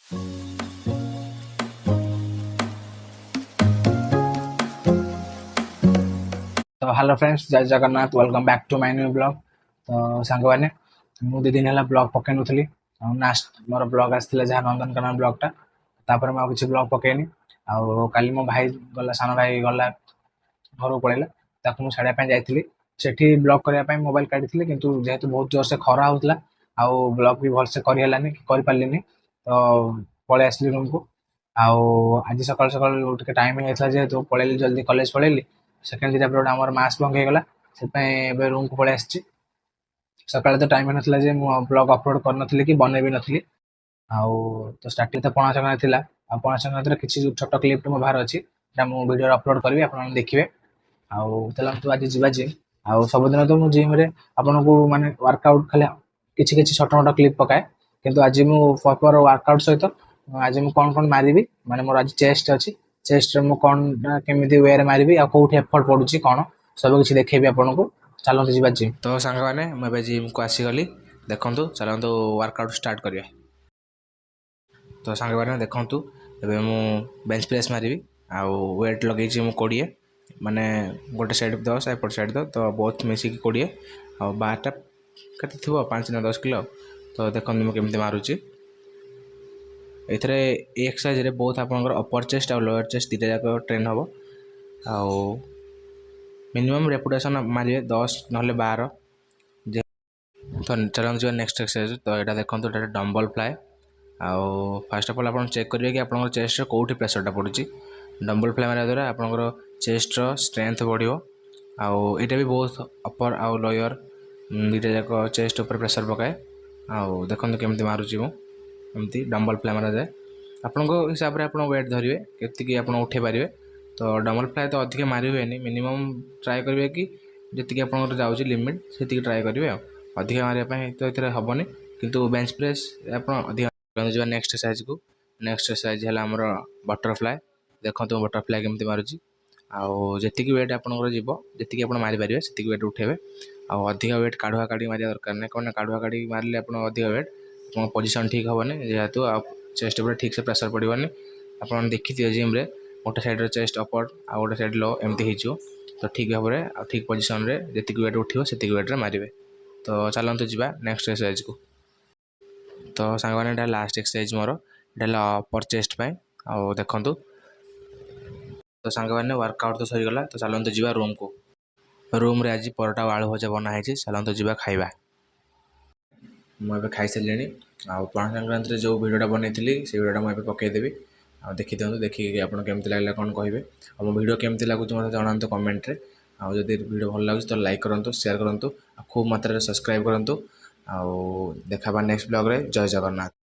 तो hello friends, जय Jagannath, welcome back to my new blog. तो सांग मैंने मुझे दिन है ब्लॉग पकई नी लास्ट मोर ब्लॉग आसाला जहाँ नंदनकानन ब्लॉगटा तापर मुझे किसी ब्लॉग पकईनी आली मो भाई गला सान भाई गला घर को पलैला छाड़ा जाइली सेठी ब्लॉग करने मोबाइल काढ़ी किंतु जेहेतु बहुत जोर से खरा होता आउ ब्लॉग भी भलसे करहलानी कर तो पलि आसली रूम को आज सकाल सकाल टाइम होता जेहेतु पलैली जल्दी कॉलेज पलैली सेकेंड दिटा पर आम मास बंक होगा से रूम को पलि आसी सकाल तो टाइम नाला ब्लॉग अपलोड कर कि बन भी नी तो स्टार्टिंग तो पणा संक्रांति थी पणा संक्रांति किसी छोट क्लिप मो बाहर अच्छी वीडियो अपलोड करी आप देखिए चलते आज जीवा जिम सबुदिन तो मुझे जिम आपन को माने वर्कआउट खाली किसी छोट मोट क्लिप पकाए किंतु आज मुझे प्रॉपर वर्कआउट सहित आज मुझे कौन कौन मारिबी माने मोर आज चेस्ट अच्छी चेस्ट रे कौन केमी वे मारिबी आ कौट एफर्ट पड़ुची कौन सब किसी देखेबी आपन को चलते जीवा जिम। तो सांग मैंने मुझे जिम को आसीगली देखु चलते वर्कआउट स्टार्ट करिया। तो सांग मैंने देखु एबे मु बेंच प्रेस मारिबी आ वेट लगे 20 माने गोटे साइड 10 एपट साइड 10 तो बहुत मिसिक 20 आ बारटा के 5 ना 10 किलो तो देखो मुझे मारुची एथरे एक्सरसाइज रे बहुत आपनकर अपर चेस्ट और लोअर चेस्ट दीटा जाक ट्रेन हम आउ मिनिमम रेपुटेशन मारे 10 ना 12 तो चलते जो नेक्स्ट एक्सरसाइज तो यहाँ देखो डम्बल फ्लाई आउ फास्ट ऑफ ऑल आप चेक करेंगे कि आप चेस्ट कौटी प्रेसरटा पड़ुची डम्बल फ्लाई मारा द्वारा आपंकर चेस्ट स्ट्रेंथ बढ़ो आउ यहाँ भी बहुत अपर आउ लोअर दुटा जाक चेस्ट उपर प्रेसर पकाए आउ देखो केमती मारुची मुझे डम्बल फ्लाई मारा जाए आपण हिसाब से आप वेट धरिए के आप उठे पारे तो डम्बल फ्लाई तो अधिक मारी हुए मिनिमम ट्राए करेंगे कि जी आप जाऊँगी लिमिट से ट्राए करेंगे अधिक मारे तो ये हेनी किंतु बेंच प्रेस आप अधिक जा नेक्स्ट एक्सरसाइज को नेक्स्ट एक्सरसाइज है आमर बटरफ्लाई देखो बटरफ्लाई केमती मारुची जी वेट आपंकर जीव जी आप मारिपारे से वेट उठेबे अधिक वेट काढ़ुआ काढ़ी मारे दरकार नहीं कौन काढ़ुआ काढ़ी मारे आप अधिक वेट आप पोजिशन ठीक हेनी जेहेतु चेस्ट पर ठीक से प्रेसर पड़ोनी आप देखिए जिम रे गोटे साइड चेस्ट अपर आ गोटे साइड लो एमती हो तो ठीक भाव में ठीक पोजिशन रे जी वेट उठो से वेट मारे तो चलते जावा नेक्स्ट एक्सरसाइज को। तो सांग मैंने लास्ट एक्सरसाइज मोर यहाँ अपर चेस्ट आउ देखु तो सांग मैंने वर्कआउट तो सरीगला तो चलते जावा रूम को। रूम रे आज परोटा आलू भजा बनाई चलते जावा खाइबा। मुझे खाई सारे पणा संक्रांति जो भिडियोटा बनई से भिडियोटा मुझे पकईदेवी आ देखी दिखाँ देखिए आपको केमती लगे कौन कहे और मो भिडियो केमती लगुच मतलब जनातु कमेंट रे आदि भिडियो भल लगे तो लाइक करूँ शेयर करूँ खूब मात्रा सब्सक्राइब करूँ देखा नेक्स्ट ब्लॉग रे। जय जगन्नाथ।